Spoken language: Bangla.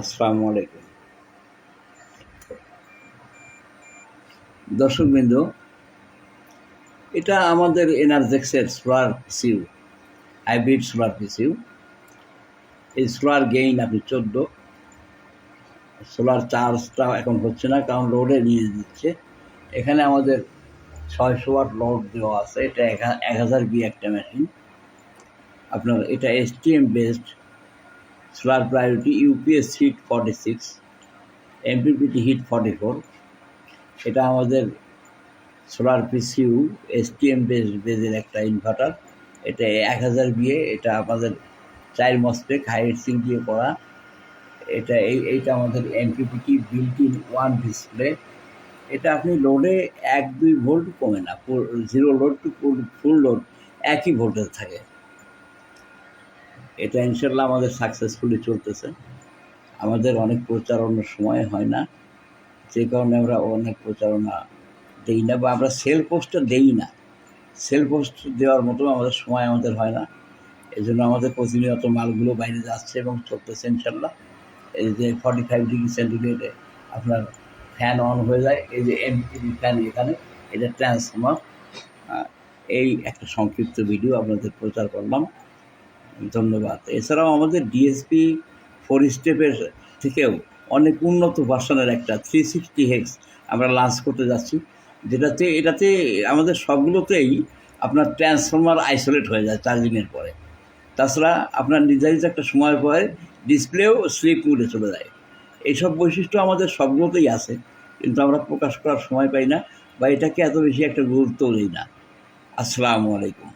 আসসালামু আলাইকুম দর্শকবৃন্দ, এটা আমাদের এনার্জেক্সের সোলার পিসিউ, হাইব্রিড সোলার পিসিউ। এই সোলার গেইন আপনি 14, সোলার চার্জটা এখন হচ্ছে না কারণ লোডে নিয়ে দিচ্ছে। এখানে আমাদের 600 ওয়াট লোড দেওয়া আছে। এটা 1000 বি একটা মেশিন। আপনার এটা STM based solar priority UPS hit 46, MPPT hit 44। এটা আমাদের সোলার পিসিউ এসটিএম বেজের একটা ইনভার্টার। এটা 1000 বিয়ে। এটা আমাদের 4 মসফেট হাইটসিং দিয়ে করা। এইটা আমাদের MPPT built in one display. এটা আপনি লোডে 1-2 ভোল্ট কমে না, zero load to full load একই ভোল্টেজ থাকে। এটা ইনশাল্লাহ আমাদের সাকসেসফুলি চলতেছে। আমাদের অনেক প্রচারণার সময় হয় না, যে কারণে আমরা অনেক প্রচারণা দেই না, বা আমরা সেল পোস্টটা দেই না। সেল পোস্ট দেওয়ার মতো আমাদের সময় হয় না। এই জন্য আমাদের প্রতিনিয়ত মালগুলো বাইরে যাচ্ছে এবং চলতেছে ইনশাল্লাহ। এই যে 45 ডিগ্রি সেন্টিগ্রেডে আপনার ফ্যান অন হয়ে যায়। এই যে এমপিপি ফ্যান, এখানে এটা ট্রান্সফর্মার। এই একটা সংক্ষিপ্ত ভিডিও আপনাদের প্রচার করলাম, ধন্যবাদ। এছাড়াও আমাদের ডিএসপি 4 স্টেপের থেকেও অনেক উন্নত ভার্সনের একটা 360 হেক্স আমরা লঞ্চ করতে যাচ্ছি, এটাতে আমাদের সবগুলোতেই আপনার ট্রান্সফর্মার আইসোলেট হয়ে যায় চার্জিংয়ের পরে। তাছাড়া আপনার নির্ধারিত একটা সময় পরে ডিসপ্লেও স্লিপ মুডে চলে যায়। এইসব বৈশিষ্ট্য আমাদের সবগুলোতেই আছে, কিন্তু আমরা প্রকাশ করার সময় পাই না, বা এটাকে এত বেশি একটা গুরুত্ব দিই না। আসসালামু আলাইকুম।